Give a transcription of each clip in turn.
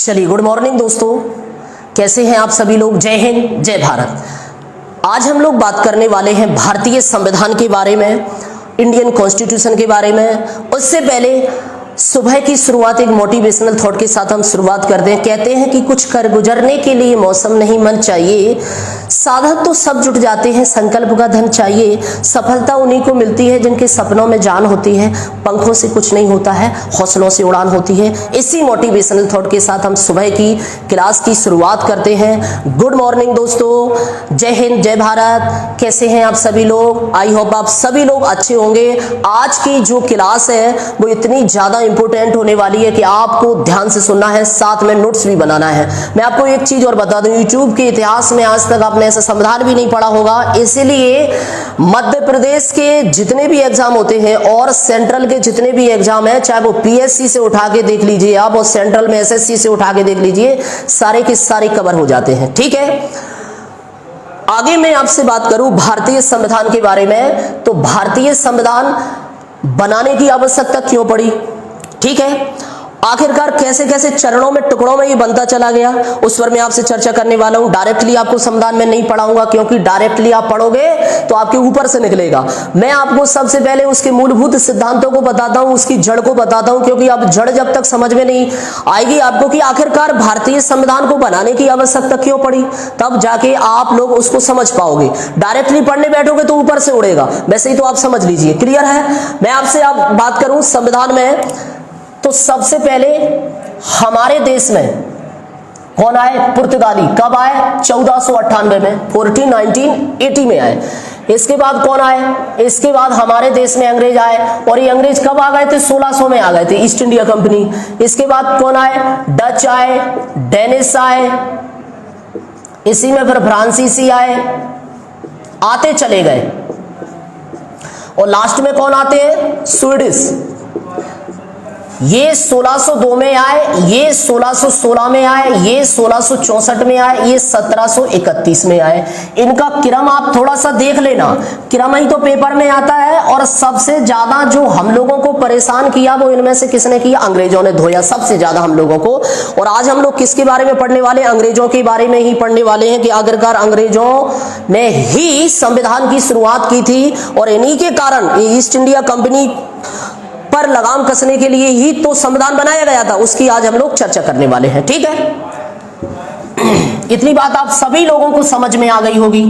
चलिए, good morning दोस्तों, कैसे हैं आप सभी लोग। जय हिंद, जय भारत। आज हम लोग बात करने वाले हैं भारतीय संविधान के बारे में, इंडियन कॉन्स्टिट्यूशन के बारे में। उससे पहले सुबह की शुरुआत एक मोटिवेशनल थॉट के साथ हम शुरुआत करते हैं। कहते हैं कि कुछ कर गुजरने के लिए मौसम नहीं मन चाहिए, साधक तो सब जुट जाते हैं, संकल्प का धन चाहिए। सफलता उन्हीं को मिलती है जिनके सपनों में जान होती है, पंखों से कुछ नहीं होता है, हौसलों से उड़ान होती है। इसी मोटिवेशनल थॉट के साथ हम सुबह की क्लास की शुरुआत करते हैं। गुड मॉर्निंग दोस्तों, जय हिंद, जय भारत। कैसे हैं आप सभी लोग। आई होप आप सभी लोग अच्छे होंगे। आज की जो क्लास है वो इतनी ज्यादा इंपोर्टेंट होने वाली है कि आपको ध्यान से सुनना है, साथ में नोट्स भी बनाना है। मैं आपको एक चीज और बता दूं, यूट्यूब के इतिहास में आज तक आपने ऐसा संविधान भी नहीं पढ़ा होगा। इसलिए मध्य प्रदेश के जितने भी एग्जाम होते हैं और सेंट्रल के जितने भी एग्जाम है, चाहे वो पीएससी से उठा के देख लीजिए आप और सेंट्रल में एसएससी से उठा के देख लीजिए, सारे के सारे कवर हो जाते हैं। ठीक है, आगे मैं आपसे बात करूं भारतीय संविधान के बारे में, तो भारतीय संविधान बनाने की आवश्यकता क्यों पड़ी। ठीक है, आखिरकार कैसे कैसे चरणों में, टुकड़ों में ये बनता चला गया, उस पर मैं आपसे चर्चा करने वाला हूं। डायरेक्टली आपको संविधान में नहीं पढ़ाऊंगा, क्योंकि डायरेक्टली आप पढ़ोगे तो आपके ऊपर से निकलेगा। मैं आपको सबसे पहले उसके मूलभूत सिद्धांतों को बताता हूं, उसकी जड़ को बताता हूं, क्योंकि अब जड़ जब तक समझ में नहीं आएगी आपको कि आखिरकार भारतीय संविधान को बनाने की आवश्यकता क्यों पड़ी, तब जाके आप लोग उसको समझ पाओगे। डायरेक्टली पढ़ने बैठोगे तो ऊपर से उड़ेगा। वैसे ही तो आप समझ लीजिए। क्लियर है। मैं आपसे अब बात करूं संविधान में, तो सबसे पहले हमारे देश में कौन आए, पुर्तगाली। कब आए, 1498 में, 1980 में आए। इसके बाद कौन आए, इसके बाद हमारे देश में अंग्रेज आए, और ये अंग्रेज कब आ गए थे, 1600 में आ गए थे, ईस्ट इंडिया कंपनी। इसके बाद कौन आए, डच आए, डेनिश आए, इसी में फिर फ्रांसीसी आए, आते चले गए। और लास्ट में कौन आते हैं, स्वीडिश। ये 1602 में आए, ये 1616 में आए, ये 1664 में आए, ये 1731 में आए। इनका क्रम आप थोड़ा सा देख लेना, क्रम ही तो पेपर में आता है। और सबसे ज्यादा जो हम लोगों को परेशान किया वो इनमें से किसने किया, अंग्रेजों ने धोया सबसे ज्यादा हम लोगों को। और आज हम लोग किसके बारे में पढ़ने वाले, अंग्रेजों के बारे में ही पढ़ने वाले हैं कि आखिरकार अंग्रेजों ने ही संविधान की शुरुआत की थी, और इन्हीं के कारण ईस्ट इंडिया कंपनी पर लगाम कसने के लिए ही तो संविधान बनाया गया था। उसकी आज हम लोग चर्चा करने वाले हैं। ठीक है, इतनी बात आप सभी लोगों को समझ में आ गई होगी।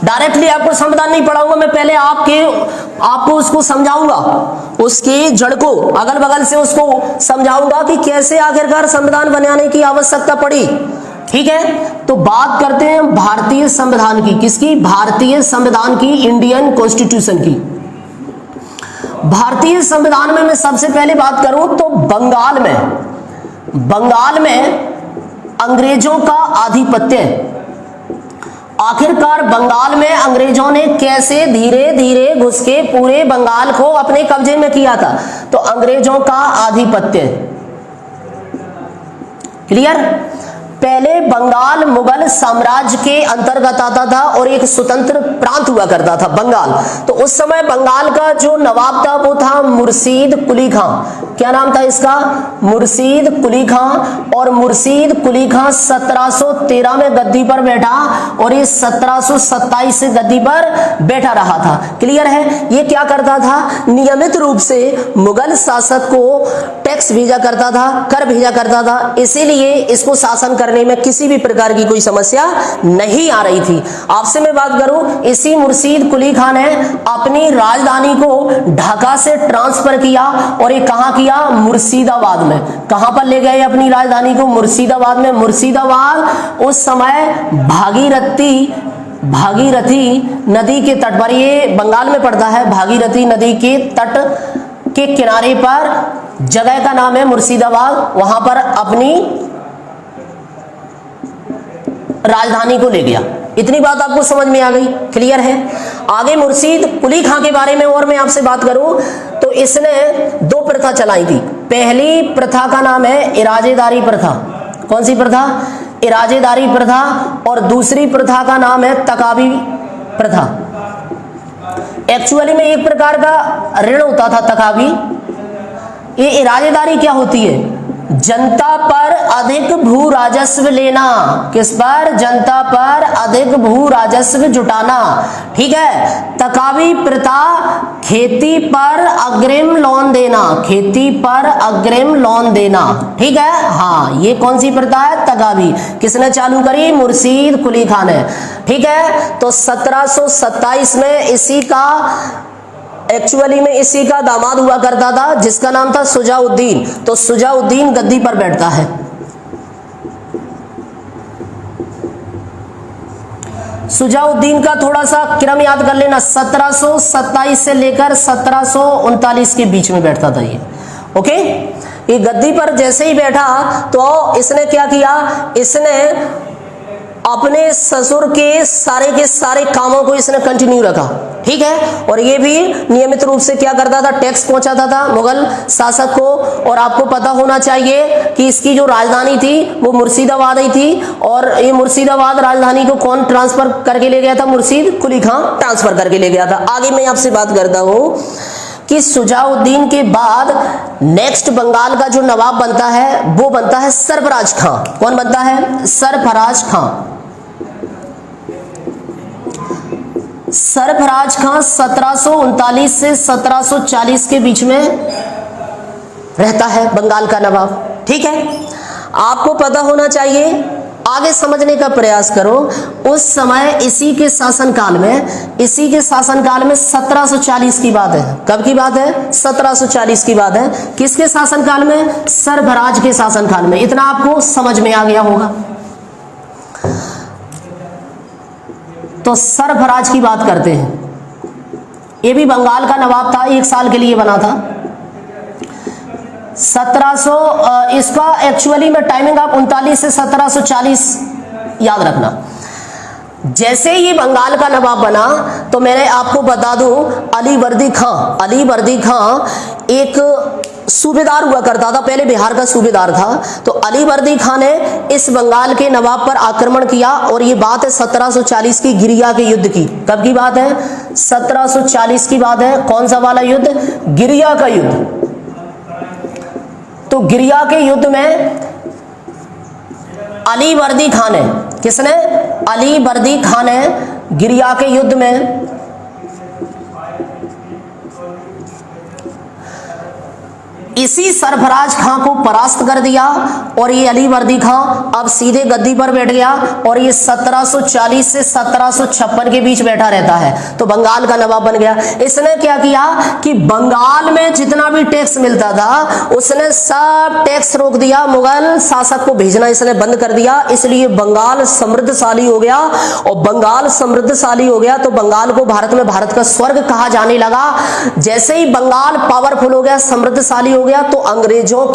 डायरेक्टली आपको संविधान नहीं पढ़ाऊंगा मैं, पहले आपको उसको समझाऊंगा, उसकी जड़ को अगल बगल से उसको समझाऊंगा कि कैसे आखिरकार संविधान बनाने की आवश्यकता पड़ी। ठीक है, तो बात करते हैं भारतीय संविधान की। किसकी, भारतीय संविधान की, इंडियन कॉन्स्टिट्यूशन की। भारतीय संविधान में मैं सबसे पहले बात करूं तो बंगाल में अंग्रेजों का आधिपत्य। आखिरकार बंगाल में अंग्रेजों ने कैसे धीरे धीरे घुस के पूरे बंगाल को अपने कब्जे में किया था, तो अंग्रेजों का आधिपत्य। क्लियर। पहले बंगाल मुगल साम्राज्य के अंतर्गत आता था और एक स्वतंत्र प्रांत हुआ करता था बंगाल। तो उस समय बंगाल का जो नवाब था वो था मुर्शीद कुली खां। क्या नाम था इसका, मुर्शीद कुली खां। और मुर्शीद कुली खां 1713 में गद्दी पर बैठा और ये 1727 से गद्दी पर बैठा रहा था। क्लियर है। ये क्या करता था, नियमित रूप से मुगल शासक को टैक्स भेजा करता था, कर भेजा करता था। इसीलिए इसको शासन करने में किसी भी प्रकार की कोई समस्या नहीं आ रही थी। आपसे मैं बात करूं, इसी मुर्शीद कुली खान ने अपनी राजधानी को ढाका से ट्रांसफर किया और ये कहां किया, मुर्शिदाबाद में। कहां पर ले गए अपनी राजधानी को, मुर्शिदाबाद में। मुर्शिदाबाद उस समय भागीरथी नदी के तट पर, ये बंगाल में पड़ता है, भागीरथी नदी के तट के किनारे पर जगह का नाम है मुर्शिदाबाद। वहां पर अपनी राजधानी को ले गया। इतनी बात आपको समझ में आ गई। क्लियर है। आगे मुर्शीद कुली खां के बारे में और मैं आपसे बात करूं तो इसने दो प्रथा चलाई थी। पहली प्रथा का नाम है इराजेदारी प्रथा। कौन सी प्रथा, इराजेदारी प्रथा। और दूसरी प्रथा का नाम है तकाबी प्रथा। एक्चुअली में एक प्रकार का ऋण होता था तकाबी। ये इराजेदारी क्या होती है, जनता पर अधिक भू राजस्व लेना। किस पर? जनता पर अधिक भू राजस्व जुटाना। ठीक है। तकावी प्रथा, खेती पर अग्रिम लोन देना। खेती पर अग्रिम लोन देना। ठीक है। हाँ, ये कौन सी प्रथा है? तकावी। किसने चालू करी? मुर्शीद कुली खान ने। ठीक है। तो 1727 में इसी का एक्चुअली में इसी का दामाद हुआ करता था, जिसका नाम था सुजाउद्दीन। तो सुजाउद्दीन गद्दी पर बैठता है। सुजाउद्दीन का थोड़ा सा क्रम याद कर लेना। 1727 से लेकर 1739 के बीच में बैठता था ये। ओके। ये गद्दी पर जैसे ही बैठा तो इसने क्या किया? इसने अपने ससुर के सारे कामों को इसने कंटिन्यू रखा। ठीक है। और ये भी नियमित रूप से क्या करता था? टैक्स पहुंचाता था मुगल शासक को। और आपको पता होना चाहिए कि इसकी जो राजधानी थी वो मुर्शिदाबाद ही थी। और ये मुर्शिदाबाद राजधानी को कौन ट्रांसफर करके ले गया था? मुर्शीद कुली खां ट्रांसफर करके ले गया था। आगे मैं आपसे बात करता हूं कि सुजाउद्दीन के बाद नेक्स्ट बंगाल का जो नवाब बनता है वो बनता है सरफराज खां। कौन बनता है? सरफराज खां। सरफराज खां 1739 से 1740 के बीच में रहता है, बंगाल का नवाब। ठीक है। आपको पता होना चाहिए, आगे समझने का प्रयास करो। उस समय इसी के शासनकाल में 1740 की बात है। कब की बात है? 1740 की बात है। किसके शासनकाल में? सरफराज के शासनकाल में। इतना आपको समझ में आ गया होगा। तो सरफराज की बात करते हैं। ये भी बंगाल का नवाब था, 1 साल के लिए बना था। 1700 इसका एक्चुअली में टाइमिंग आप 39 से 1740 याद रखना। जैसे ही बंगाल का नवाब बना तो मैंने आपको बता दूं, अली वर्दी खां एक सूबेदार हुआ करता था, पहले बिहार का सूबेदार था। तो अली वर्दी खां ने इस बंगाल के नवाब पर आक्रमण किया। और ये बात है 1740 की गिरिया के युद्ध की। कब की बात है? 1740 की बात है। कौन सा वाला युद्ध? गिरिया का युद्ध। तो गिरिया के युद्ध में अली वर्दी खां ने, किसने? अली वर्दी खां ने गिरिया के युद्ध में इसी सरफराज खां को परास्त कर दिया। और ये अली वर्दी खां अब सीधे गद्दी पर बैठ गया। और ये 1740 से 1756 के बीच बैठा रहता है। तो बंगाल का नवाब बन गया। इसने क्या किया कि बंगाल में जितना भी टैक्स मिलता था उसने सब टैक्स रोक दिया। मुगल शासक को भेजना इसने बंद कर दिया। इसलिए बंगाल समृद्धशाली हो गया। और बंगाल समृद्धशाली हो गया तो बंगाल को भारत में भारत का स्वर्ग कहा जाने लगा। जैसे ही बंगाल पावरफुल हो गया, समृद्धशाली हो गया, तो अंग्रेजों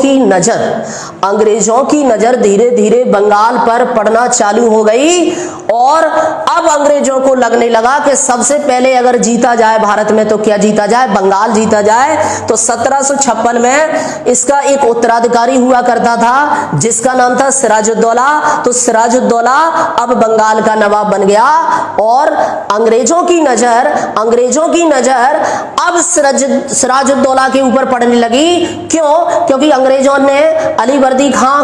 की नजर धीरे धीरे बंगाल पर पड़ना चालू हो गई। और अब अंग्रेजों को लगने लगा कि सबसे पहले अगर जीता जाए भारत में तो क्या जीता जाए? बंगाल जीता जाए। तो 1756 में इसका एक उत्तराधिकारी हुआ करता था जिसका नाम था सिराजुद्दौला। तो सिराजुद्दौला अब बंगाल का नवाब बन गया। और अंग्रेजों की नजर अब सिराजुद्दौला के ऊपर पड़ने लगी। क्यों? क्योंकि अंग्रेजों ने अली वर्दी खां,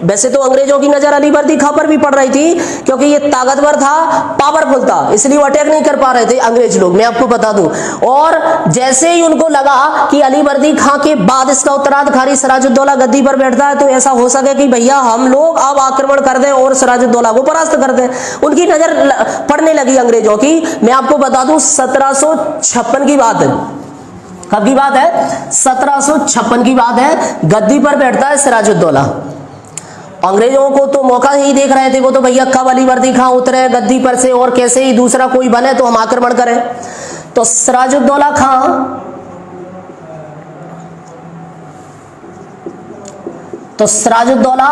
वैसे तो अंग्रेजों की नजर अली वर्दी खां पर भी पड़ रही थी क्योंकि ये ताकतवर था, पावरफुल था, इसलिए वो अटैक नहीं कर पा रहे थे अंग्रेज लोग, मैं आपको बता दूं। और जैसे ही उनको लगा कि अली वर्दी खां के बाद इसका उत्तराधिकारी सिराजुद्दौला गद्दी पर बैठता है तो ऐसा हो सके कि भैया हम लोग अब आक्रमण कर दें और सिराजुद्दौला को परास्त कर दें, उनकी नजर पड़ने लगी अंग्रेजों की। मैं आपको बता दूं 1756 की बात है। कब की बात है? 1756 की बात है। गद्दी पर बैठता है सिराजुद्दौला। अंग्रेजों को तो मौका ही देख रहे थे, वो तो भैया कब अली वर्दी खां उतरे गद्दी पर से और कैसे ही दूसरा कोई बने तो हम आक्रमण करें। तो सिराजुद्दौला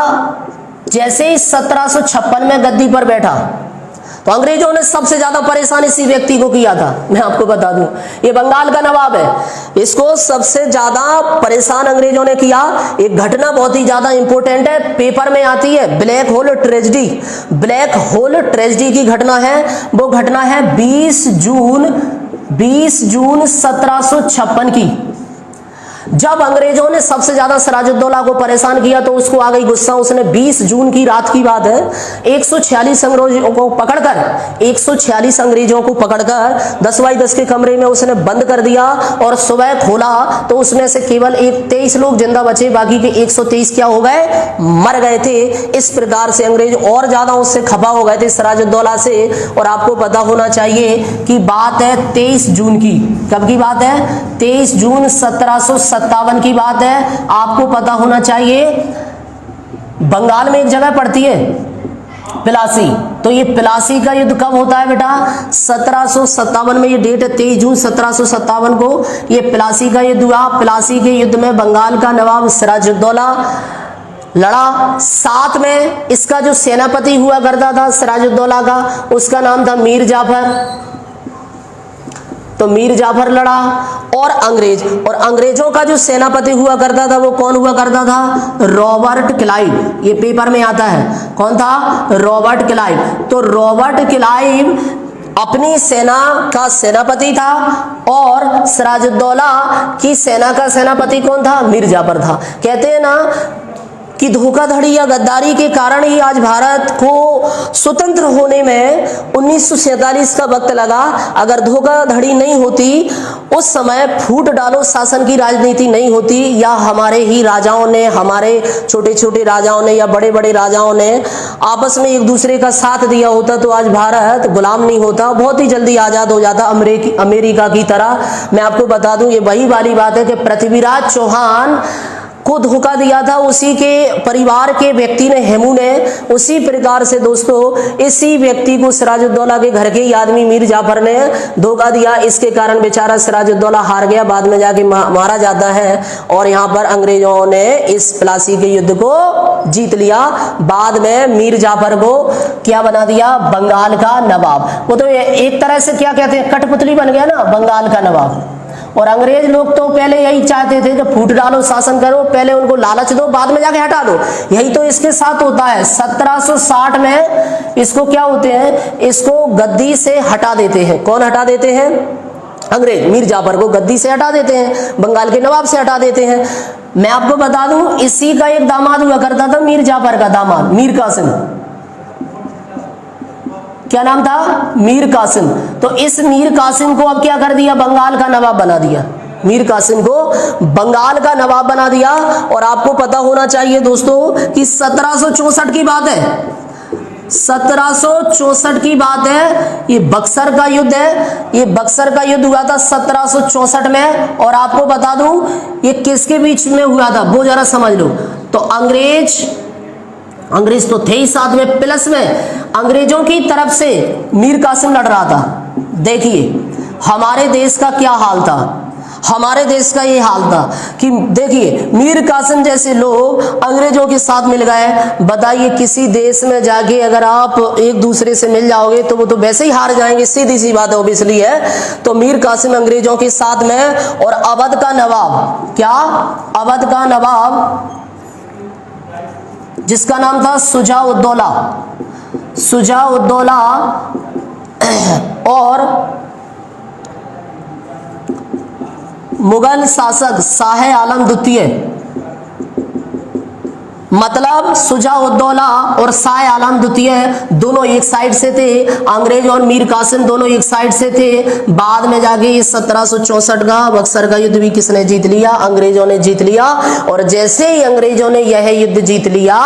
जैसे ही 1756 में गद्दी पर बैठा तो अंग्रेजों ने सबसे ज्यादा परेशान इसी व्यक्ति को किया था। मैं आपको बता दूं, ये बंगाल का नवाब है, इसको सबसे ज्यादा परेशान अंग्रेजों ने किया। एक घटना बहुत ही ज्यादा इंपॉर्टेंट है, पेपर में आती है, ब्लैक होल ट्रेजेडी की घटना है। वो घटना है 20 जून 1756 की। जब अंग्रेजों ने सबसे ज्यादा सिराजुद्दौला को परेशान किया तो उसको आ गई गुस्सा। उसने 20 जून की रात की बात है 146 अंग्रेजों को पकड़कर 10x10 के कमरे में उसने बंद कर दिया और सुबह खोला तो उसमें से केवल 23 लोग जिंदा बचे, बाकी के 123 क्या हो गए, मर गए थे। इस प्रकार से अंग्रेज और ज्यादा उससे खफा हो गए थे सिराजुद्दौला से। और आपको पता होना चाहिए कि बात है 23 जून की। कब की बात है? 23 जून 1757 की बात है। आपको पता होना चाहिए बंगाल में एक जगह पड़ती है प्लासी, तो ये प्लासी का युद्ध कब होता है बेटा? 1757 में, ये डेट है 23 जून 1757 को ये प्लासी का युद्ध हुआ। प्लासी के युद्ध में बंगाल का नवाब सिराजुद्दौला लड़ा। साथ में इसका जो सेनापति हुआ करता था सिराजुद्दौला का, उसका नाम था मीर जाफर। तो मीर जाफर लड़ा और अंग्रेजों का जो सेनापति हुआ करता था वो कौन हुआ करता था? Robert Clive. ये पेपर में आता है, कौन था? Robert Clive. तो रॉबर्ट क्लाइव अपनी सेना का सेनापति था और सिराजुद्दौला की सेना का सेनापति कौन था? मीर जाफर था। कहते हैं ना कि धोखाधड़ी या गद्दारी के कारण ही आज भारत को स्वतंत्र होने में 1947 का वक्त लगा। अगर धोखाधड़ी नहीं होती, उस समय फूट डालो शासन की राजनीति नहीं होती, या हमारे ही राजाओं ने, हमारे छोटे छोटे राजाओं ने या बड़े बड़े राजाओं ने आपस में एक दूसरे का साथ दिया होता, तो आज भारत गुलाम नहीं होता, बहुत ही जल्दी आजाद हो जाता अमेरिका की तरह। मैं आपको बता दूं, ये वही वाली बात है कि पृथ्वीराज चौहान को धोखा दिया था उसी के परिवार के व्यक्ति ने, हेमू ने। उसी प्रकार से दोस्तों इसी व्यक्ति को सिराजुद्दौला के घर के ही आदमी मीर जाफर ने धोखा दिया। इसके कारण बेचारा सिराजुद्दौला हार गया, बाद में जाके मारा जाता है और यहाँ पर अंग्रेजों ने इस प्लासी के युद्ध को जीत लिया। बाद में मीर जाफर को क्या बना दिया? बंगाल का नवाब। वो तो एक तरह से क्या कहते हैं, कठपुतली बन गया ना बंगाल का नवाब। और अंग्रेज लोग तो पहले यही चाहते थे कि फूट डालो, शासन करो, पहले उनको लालच दो, बाद में जाके हटा दो। यही तो इसके साथ होता है। 1760 में इसको क्या होते हैं, इसको गद्दी से हटा देते हैं। कौन हटा देते हैं? अंग्रेज। मीर जाफर को गद्दी से हटा देते हैं, बंगाल के नवाब से हटा देते हैं। मैं आपको बता दूं, इसी का एक दामाद हुआ करता था, मीर जाफर का दामाद मीर कासिम। क्या नाम था? मीर कासिम। तो इस मीर कासिम को अब क्या कर दिया? बंगाल का नवाब बना दिया। मीर कासिम को बंगाल का नवाब बना दिया। और आपको पता होना चाहिए दोस्तों कि 1764 की बात है, 1764 की बात है। ये बक्सर का युद्ध है, ये बक्सर का युद्ध हुआ था 1764 में। और आपको बता दूं ये किसके बीच में हुआ था वो जरा समझ लो। तो अंग्रेज तो थे ही साथ में, प्लस में अंग्रेजों की तरफ से मीर कासिम लड़ रहा था। देखिए हमारे देश का क्या हाल था, हमारे देश का ये हाल था कि देखिए मीर कासिम जैसे लोग अंग्रेजों के साथ मिल गए। बताइए किसी देश में जाके अगर आप एक दूसरे से मिल जाओगे तो वो तो वैसे ही हार जाएंगे, सीधी सी बात ऑब्वियसली है। तो मीर कासिम अंग्रेजों के साथ में, और अवध का नवाब, क्या अवध का नवाब जिसका नाम था शुजा-उद-दौला, शुजा-उद-दौला और मुगल शासक शाह आलम द्वितीय, मतलब शुजा-उद-दौला और शाह आलम द्वितीय दोनों एक साइड से थे। अंग्रेज और मीर कासिम दोनों एक साइड से थे। बाद में जाके 1764 का बक्सर का युद्ध भी किसने जीत लिया? अंग्रेजों ने जीत लिया। और जैसे ही अंग्रेजों ने यह युद्ध जीत लिया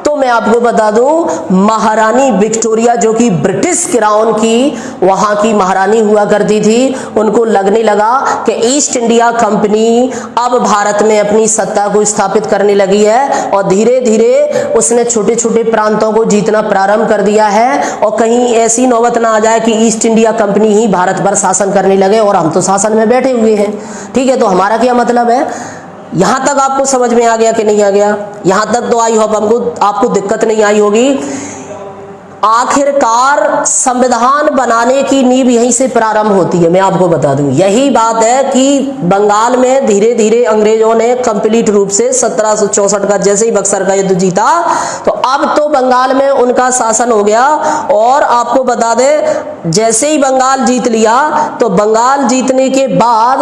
तो मैं आपको बता दूं महारानी विक्टोरिया जो कि ब्रिटिश क्राउन की वहां की महारानी हुआ करती थी, उनको लगने लगा कि ईस्ट इंडिया कंपनी अब भारत में अपनी सत्ता को स्थापित करने लगी है। और धीरे धीरे उसने छोटे छोटे प्रांतों को जीतना प्रारंभ कर दिया है। और कहीं ऐसी नौबत ना आ जाए कि ईस्ट इंडिया कंपनी ही भारत पर शासन करने लगे और हम तो शासन में बैठे हुए हैं। ठीक है, तो हमारा क्या मतलब है? यहां तक आपको समझ में आ गया कि नहीं आ गया? यहां तक तो आई होप आपको दिक्कत नहीं आई होगी। आखिरकार संविधान बनाने की नींव यहीं से प्रारंभ होती है। मैं आपको बता दूं यही बात है कि बंगाल में धीरे धीरे अंग्रेजों ने कंप्लीट रूप से 1764 का जैसे ही बक्सर का युद्ध जीता तो अब तो बंगाल में उनका शासन हो गया। और आपको बता दें जैसे ही बंगाल जीत लिया तो बंगाल जीतने के बाद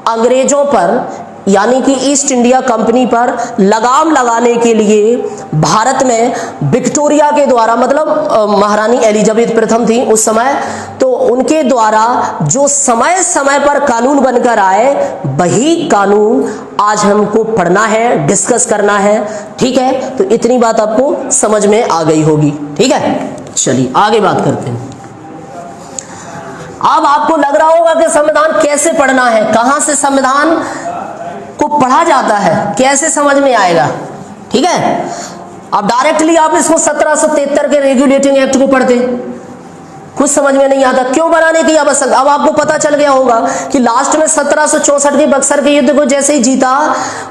अंग्रेजों पर यानी कि ईस्ट इंडिया कंपनी पर लगाम लगाने के लिए भारत में विक्टोरिया के द्वारा, मतलब महारानी एलिजाबेथ प्रथम थी उस समय, तो उनके द्वारा जो समय समय पर कानून बनकर आए वही कानून आज हमको पढ़ना है, डिस्कस करना है। ठीक है, तो इतनी बात आपको समझ में आ गई होगी। ठीक है, चलिए आगे बात करते हैं। अब आपको लग रहा होगा कि संविधान कैसे पढ़ना है, कहां से संविधान को पढ़ा जाता है, कैसे समझ में आएगा। ठीक है, अब डायरेक्टली आप इसको 1773 के रेगुलेटिंग एक्ट को पढ़ते, कुछ समझ में नहीं आता क्यों बनाने की आवश्यकता। अब आपको पता चल गया होगा कि लास्ट में 1764 के बक्सर के युद्ध को जैसे ही जीता,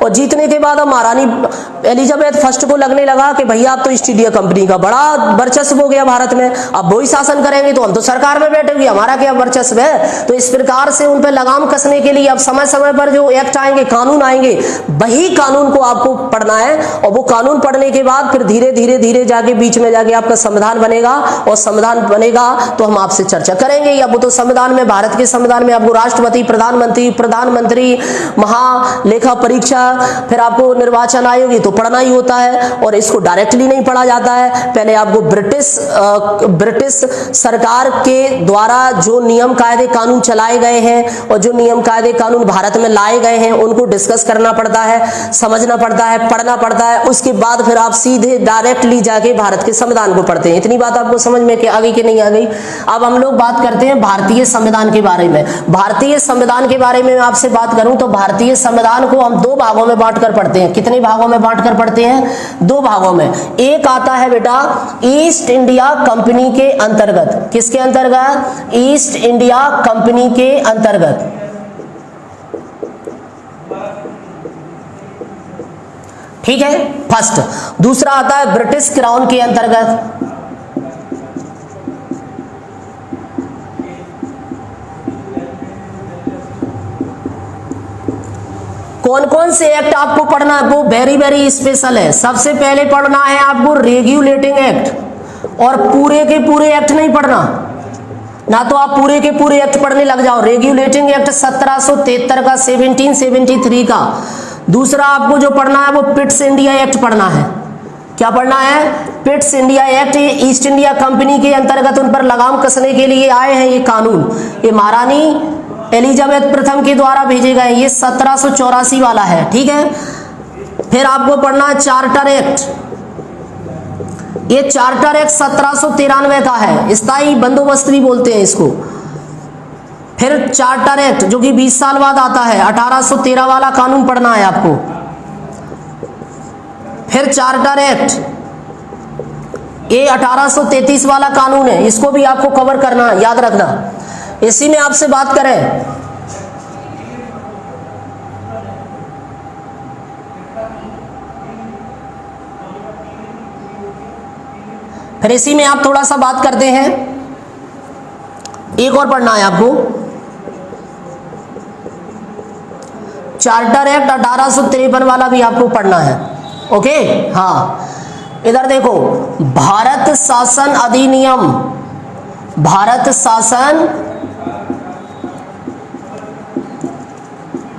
और जीतने के बाद अब महारानी एलिजाबेथ फर्स्ट को लगने लगा कि भैया अब तो ईस्ट इंडिया कंपनी का बड़ा वर्चस्व हो गया भारत में, अब वही शासन करेंगे तो हम तो सरकार में बैठेंगे, हमारा क्या वर्चस्व है। तो इस प्रकार से उन पर लगाम कसने के लिए अब समय समय पर जो एक्ट आएंगे, कानून आएंगे, वही कानून को आपको पढ़ना है। और वो कानून पढ़ने के बाद फिर धीरे धीरे धीरे जाके बीच में जाके आपका संविधान बनेगा, और संविधान बनेगा तो हम आपसे चर्चा करेंगे। या वो तो संविधान में, भारत के संविधान में आपको राष्ट्रपति, प्रधानमंत्री, महालेखा परीक्षक, फिर आपको निर्वाचन आयोग, ये तो पढ़ना ही होता है। और इसको डायरेक्टली नहीं पढ़ा जाता है, पहले आपको ब्रिटिश सरकार के द्वारा जो नियम कायदे कानून चलाए गए हैं और जो नियम कायदे कानून भारत में लाए गए हैं उनको डिस्कस करना पड़ता है, समझना पड़ता है, पढ़ना पड़ता है। उसके बाद फिर आप सीधे डायरेक्टली जाके भारत के संविधान को पढ़ते हैं। इतनी बात आपको समझ में आ गई कि नहीं आ गई। अब हम लोग बात करते हैं भारतीय संविधान के बारे में। भारतीय संविधान के बारे में मैं आपसे बात करूं तो भारतीय संविधान को हम दो भागों में बांटकर पढ़ते हैं। कितने भागों में बांटकर पढ़ते हैं? दो भागों में। एक आता है बेटा ईस्ट इंडिया कंपनी के अंतर्गत। किसके अंतर्गत? ईस्ट इंडिया कंपनी के अंतर्गत। ठीक है, फर्स्ट। दूसरा आता है ब्रिटिश क्राउन के अंतर्गत। कौन कौन से एक्ट आपको पढ़ना है वो वेरी वेरी स्पेशल है। सबसे पहले पढ़ना है आपको रेगुलेटिंग एक्ट, और पूरे के पूरे एक्ट नहीं पढ़ना, ना तो आप पूरे के पूरे एक्ट पढ़ने लग जाओ। रेगुलेटिंग एक्ट 1773 का, 1773 का। दूसरा आपको जो पढ़ना है वो पिट्स इंडिया एक्ट पढ़ना है। क्या पढ़ना है? Pitt's India act. East India company के अंतर्गत उन पर लगाम कसने के लिए आए हैं ये कानून, ये महारानी एलिजाबेथ प्रथम के द्वारा भेजे गए। ये 1784 वाला है। ठीक है, फिर आपको पढ़ना है चार्टर एक्ट। ये चार्टर एक्ट 1793 का है, स्थायी बंदोबस्त भी बोलते हैं इसको। फिर चार्टर एक्ट जो कि 20 साल बाद आता है, 1813 वाला कानून पढ़ना है आपको। फिर चार्टर एक्ट, ये 1833 वाला कानून है, इसको भी आपको कवर करना, याद रखना। इसी में आपसे बात करें फिर इसी में आप थोड़ा सा बात करते हैं, एक और पढ़ना है आपको चार्टर एक्ट 1853 वाला भी आपको पढ़ना है। ओके, हाँ, इधर देखो, भारत शासन अधिनियम, भारत शासन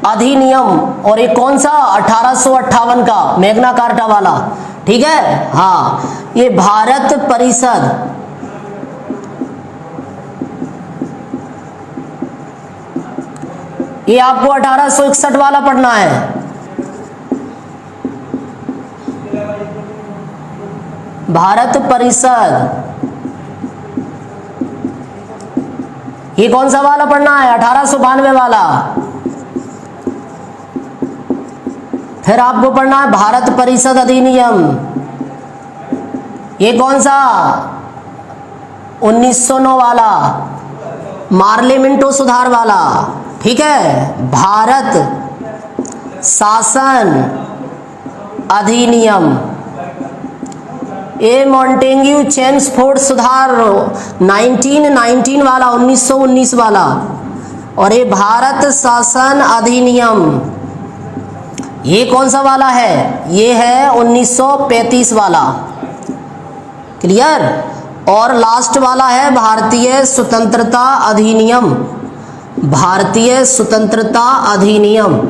अधिनियम, और ये कौन सा? 1858 का, मैग्ना कार्टा वाला। ठीक है, हाँ, ये भारत परिषद, ये आपको 1861 वाला पढ़ना है। भारत परिषद, ये कौन सा वाला पढ़ना है? 1892 वाला। फिर आपको पढ़ना है भारत परिषद अधिनियम, ये कौन सा? 1909 वाला, मार्ले मिंटो सुधार वाला। ठीक है, भारत शासन अधिनियम, ये मॉन्टेग्यू चेम्सफोर्ड सुधार 1919 वाला, 1919 वाला। और ये भारत शासन अधिनियम, ये कौन सा वाला है? ये है 1935 वाला। क्लियर? और लास्ट वाला है भारतीय स्वतंत्रता अधिनियम, भारतीय स्वतंत्रता अधिनियम।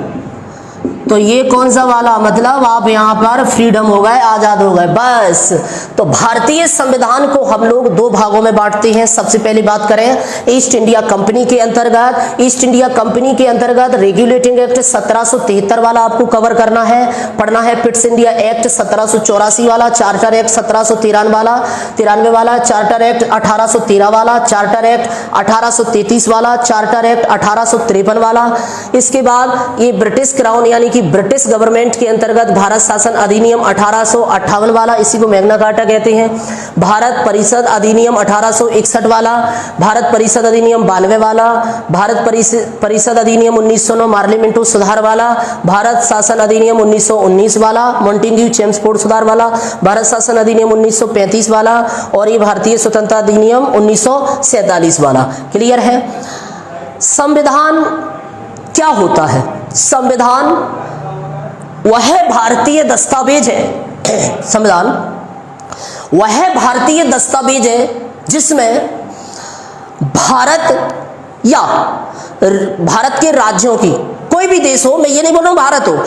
तो ये कौन सा वाला, मतलब आप यहाँ पर फ्रीडम हो गए, आजाद हो गए, बस। तो भारतीय संविधान को हम लोग दो भागों में बांटते हैं। सबसे पहले बात करें ईस्ट इंडिया कंपनी के अंतर्गत। ईस्ट इंडिया कंपनी के अंतर्गत रेगुलेटिंग एक्ट 1773 वाला आपको कवर करना है, पढ़ना है। पिट्स इंडिया एक्ट 1784 वाला, चार्टर एक्ट 1793 वाला, चार्टर एक्ट 1813 वाला, चार्टर एक्ट 1833 वाला, चार्टर एक्ट 1853 वाला। इसके बाद ये ब्रिटिश क्राउन यानी कि ब्रिटिश गवर्नमेंट के अंतर्गत भारत शासन अधिनियम 1858 वाला, इसी को मैग्ना कार्टा कहते हैं। भारत परिषद अधिनियम 1861 वाला, भारत परिषद अधिनियम 92 वाला, भारत परिषद अधिनियम 1909 मार्ले मिंटो सुधार वाला, भारत शासन अधिनियम 1919 वाला, मॉन्टेग्यू चेम्सफोर्ड सुधार वाला, भारत शासन अधिनियम 1935 वाला, और ये भारतीय स्वतंत्रता अधिनियम 1947 वाला। क्लियर है। संविधान क्या होता है? संविधान वह भारतीय दस्तावेज है, संविधान वह भारतीय दस्तावेज है जिसमें भारत या भारत के राज्यों की, कोई भी देश हो, मैं ये नहीं बोल रहा हूं भारत हो,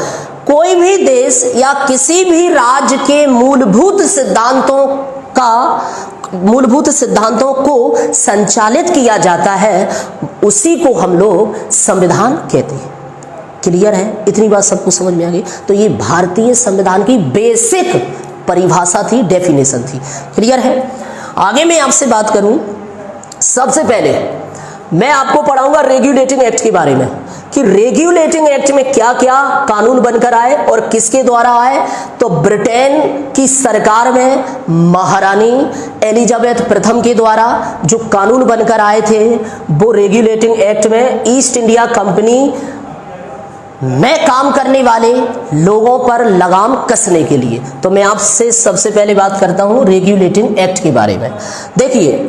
कोई भी देश या किसी भी राज्य के मूलभूत सिद्धांतों को संचालित किया जाता है, उसी को हम लोग संविधान कहते हैं। क्लियर है? इतनी बात सबको समझ में आ गई। तो ये भारतीय संविधान की बेसिक परिभाषा थी, डेफिनेशन थी। क्लियर है? आगे मैं आपसे बात करूं, सबसे पहले मैं आपको पढ़ाऊंगा रेगुलेटिंग एक्ट के बारे में कि रेगुलेटिंग एक्ट में क्या क्या कानून बनकर आए और किसके द्वारा आए। तो ब्रिटेन की सरकार में महारानी एलिजाबेथ प्रथम के द्वारा जो कानून बनकर आए थे, वो रेगुलेटिंग एक्ट में ईस्ट इंडिया कंपनी में काम करने वाले लोगों पर लगाम कसने के लिए। तो मैं आपसे सबसे पहले बात करता हूं रेगुलेटिंग एक्ट के बारे में। देखिए,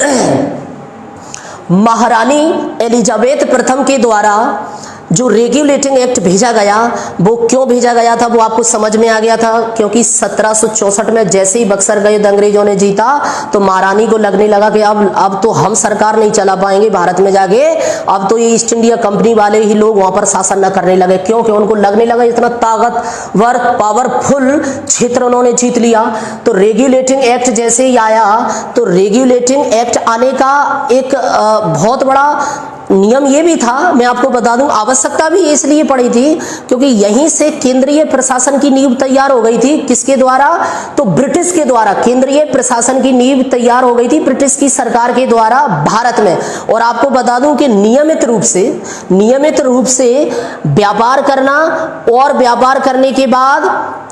महारानी एलिजाबेथ प्रथम के द्वारा जो रेगुलेटिंग एक्ट भेजा गया, वो क्यों भेजा गया था वो आपको समझ में आ गया था, क्योंकि 1764 में जैसे ही बक्सर गए अंग्रेजों ने जीता, तो महारानी को लगने लगा कि अब तो हम सरकार नहीं चला पाएंगे भारत में जाके, अब तो ये ईस्ट इंडिया कंपनी वाले ही लोग वहां पर शासन न करने लगे। क्योंकि उनको लगने लगा इतना ताकतवर पावरफुल क्षेत्र उन्होंने जीत लिया। तो रेगुलेटिंग एक्ट जैसे ही आया, तो रेगुलेटिंग एक्ट आने का एक बहुत बड़ा नियम ये भी था, मैं आपको बता दूं, आवश्यकता भी इसलिए पड़ी थी क्योंकि यहीं से केंद्रीय प्रशासन की नींव तैयार हो गई थी। किसके द्वारा? तो ब्रिटिश के द्वारा केंद्रीय प्रशासन की नींव तैयार हो गई थी ब्रिटिश की सरकार के द्वारा भारत में। और आपको बता दूं कि नियमित रूप से व्यापार करना और व्यापार करने के बाद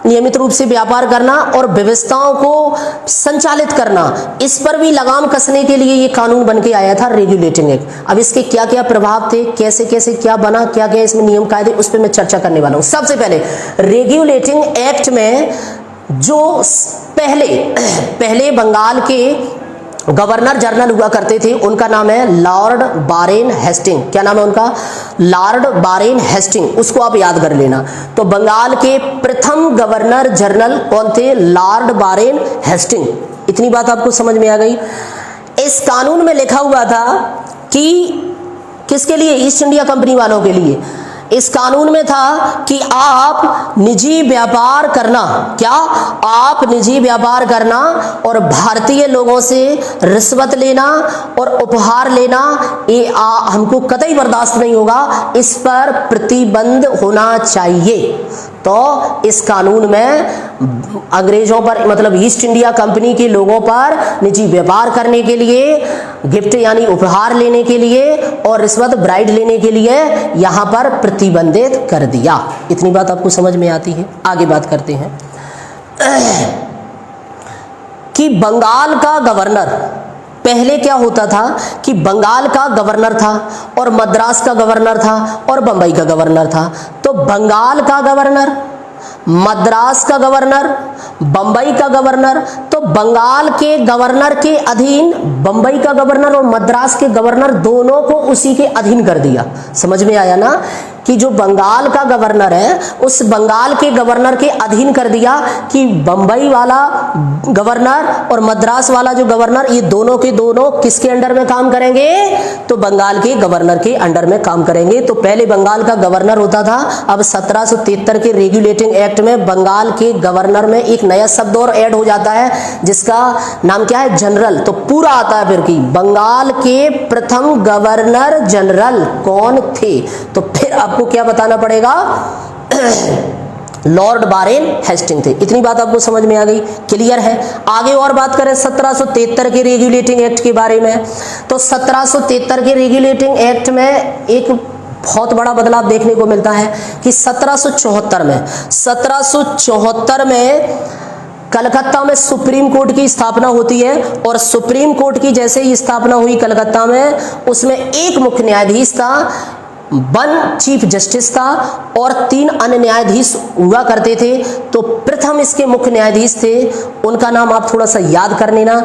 नियमित रूप से व्यापार करना और व्यवस्थाओं को संचालित करना, इस पर भी लगाम कसने के लिए ये कानून बन के आया था रेगुलेटिंग एक्ट। अब इसके क्या क्या प्रभाव थे, कैसे कैसे क्या बना, क्या क्या इसमें नियम कायदे, उस पर मैं चर्चा करने वाला हूं। सबसे पहले रेगुलेटिंग एक्ट में जो पहले बंगाल के गवर्नर जनरल हुआ करते थे, उनका नाम है लॉर्ड बारेन हेस्टिंग। क्या नाम है उनका? Lord Warren Hastings. उसको आप याद कर लेना। तो बंगाल के प्रथम गवर्नर जनरल कौन थे? Lord Warren Hastings. इतनी बात आपको समझ में आ गई। इस कानून में लिखा हुआ था कि किसके लिए? ईस्ट इंडिया कंपनी वालों के लिए। इस कानून में था कि आप निजी व्यापार करना, क्या आप निजी व्यापार करना और भारतीय लोगों से रिश्वत लेना और उपहार लेना, ये हमको कतई बर्दाश्त नहीं होगा, इस पर प्रतिबंध होना चाहिए। तो इस कानून में अंग्रेजों पर, मतलब ईस्ट इंडिया कंपनी के लोगों पर निजी व्यापार करने के लिए, गिफ्ट यानी उपहार लेने के लिए और रिश्वत ब्राइड लेने के लिए यहां पर प्रतिबंधित कर दिया। इतनी बात आपको समझ में आती है। आगे बात करते हैं कि बंगाल का गवर्नर, पहले क्या होता था कि बंगाल का गवर्नर था और मद्रास का गवर्नर था और बंबई का गवर्नर था। तो बंगाल का गवर्नर, मद्रास का गवर्नर, बंबई का गवर्नर, तो बंगाल के गवर्नर के अधीन बंबई का गवर्नर और मद्रास के गवर्नर दोनों को उसी के अधीन कर दिया। समझ में आया ना? कि जो बंगाल का गवर्नर है उस बंगाल के गवर्नर के अधीन कर दिया कि बंबई वाला गवर्नर और मद्रास वाला जो गवर्नर, ये दोनों के दोनों किसके अंडर में काम करेंगे, तो बंगाल के गवर्नर के अंडर में काम करेंगे। तो पहले बंगाल का गवर्नर होता था, अब 1773 के रेगुलेटिंग एक्ट में बंगाल के गवर्नर में एक नया शब्द और ऐड हो जाता है जिसका नाम क्या है, जनरल। तो पूरा आता है फिर कि बंगाल के प्रथम गवर्नर जनरल कौन थे, तो फिर आपको क्या बताना पड़ेगा, लॉर्ड वारेन हेस्टिंग थे। इतनी बात आपको समझ में आ गई, क्लियर है। आगे और बात करें 1773 के रेगुलेटिंग एक्ट के बारे में, तो 1773 के रेगुलेटिंग एक्ट में एक बहुत बड़ा बदलाव देखने को मिलता है कि 1774 में कलकत्ता में सुप्रीम कोर्ट की स्थापना होती है, और सुप्रीम कोर्ट की जैसे ही स्थापना हुई कलकत्ता में, उसमें एक मुख्य न्यायाधीश था, 1 चीफ जस्टिस था और 3 अन्य न्यायाधीश हुआ करते थे। तो प्रथम इसके मुख्य न्यायाधीश थे, उनका नाम आप थोड़ा सा याद कर लेना,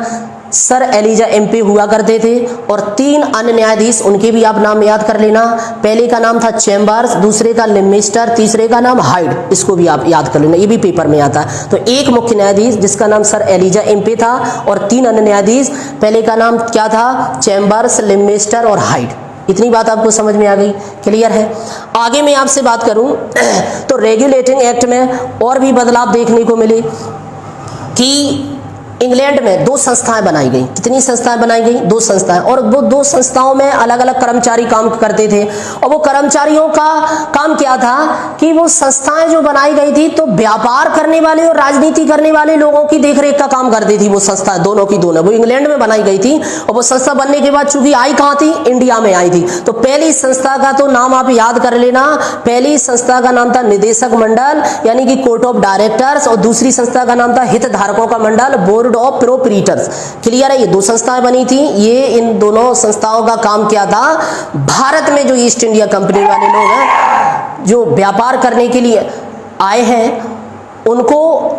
सर एलिजा एम्पे हुआ करते थे, और 3 अन्य न्यायाधीश उनके भी आप नाम याद कर लेना। पहले का नाम था चैम्बर्स, दूसरे का लिमिस्टर, तीसरे का नाम हाइड, इसको भी आप याद कर लेना, ये भी पेपर में आता है। तो एक मुख्य न्यायाधीश जिसका नाम सर एलिजा एम्पे था और 3 अन्य न्यायाधीश, पहले का नाम क्या था, चैम्बर्स, लिमिस्टर और हाइड। इतनी बात आपको समझ में आ गई, क्लियर है। आगे मैं आपसे बात करूं तो रेगुलेटिंग एक्ट में और भी बदलाव देखने को मिले कि इंग्लैंड में 2 संस्थाएं बनाई गई। कितनी संस्थाएं बनाई गई, 2 संस्थाएं, और वो 2 संस्थाओं में अलग अलग कर्मचारी काम करते थे। और वो कर्मचारियों का काम क्या था कि वो संस्थाएं जो बनाई गई थी तो व्यापार करने वाले और राजनीति करने वाले लोगों की देखरेख का काम करती थी। वो संस्था दोनों की दोनों, वो इंग्लैंड में बनाई गई थी, और वो संस्था बनने के बाद चूंकि आई कहां थी, इंडिया में आई थी। तो पहली संस्था का तो नाम आप याद कर लेना, पहली संस्था का नाम था निदेशक मंडल यानी कि कोर्ट ऑफ डायरेक्टर्स, और दूसरी संस्था का नाम था हितधारकों का मंडल, बोर्ड ऑफ प्रोप्रीटर्स। क्लियर है, ये 2 संस्थाएं बनी थी। ये इन दोनों संस्थाओं का काम क्या था, भारत में जो ईस्ट इंडिया कंपनी वाले लोग हैं जो व्यापार करने के लिए आए हैं उनको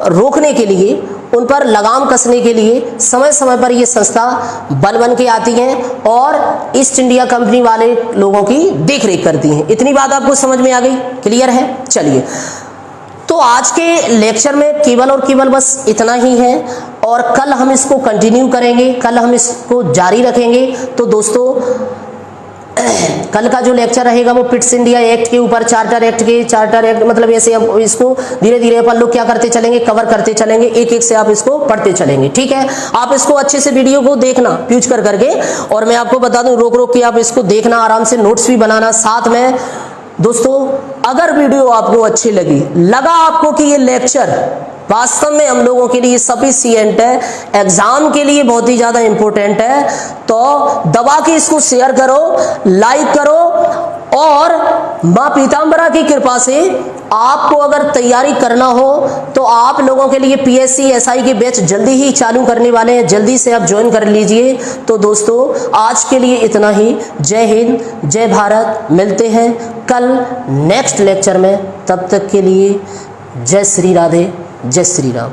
रोकने के लिए, उन पर लगाम कसने के लिए समय समय पर ये संस्था बन के आती हैं और ईस्ट इंडिया कंपनी वाले लोगों की देखरेख करती हैं। इतनी बात आपको समझ में आ गई, क्लियर है। चलिए, तो आज के लेक्चर में केवल और केवल बस इतना ही है, और कल हम इसको कंटिन्यू करेंगे, कल हम इसको जारी रखेंगे। तो दोस्तों, कल का जो लेक्चर रहेगा वो पिट्स इंडिया एक्ट के ऊपर, चार्टर एक्ट मतलब ऐसे हम इसको धीरे धीरे अपन लोग क्या करते चलेंगे, कवर करते चलेंगे, एक एक से आप इसको पढ़ते चलेंगे। ठीक है, आप इसको अच्छे से वीडियो को देखना प्यूज कर करके, और मैं आपको बता दूं रोक रोक के आप इसको देखना, आराम से नोट्स भी बनाना साथ में। दोस्तों, अगर वीडियो आपको अच्छी लगा आपको कि ये लेक्चर वास्तव में हम लोगों के लिए सफिशिएंट है, एग्जाम के लिए बहुत ही ज्यादा इंपॉर्टेंट है, तो दबा के इसको शेयर करो, लाइक करो, और मां पीतांबरा की कृपा से आपको अगर तैयारी करना हो तो आप लोगों के लिए पीएससी एसआई के बैच जल्दी ही चालू करने वाले हैं, जल्दी से आप ज्वाइन कर लीजिए। तो दोस्तों, आज के लिए इतना ही। जय हिंद, जय भारत। मिलते हैं कल नेक्स्ट लेक्चर में, तब तक के लिए जय श्री राधे, जय श्री राम।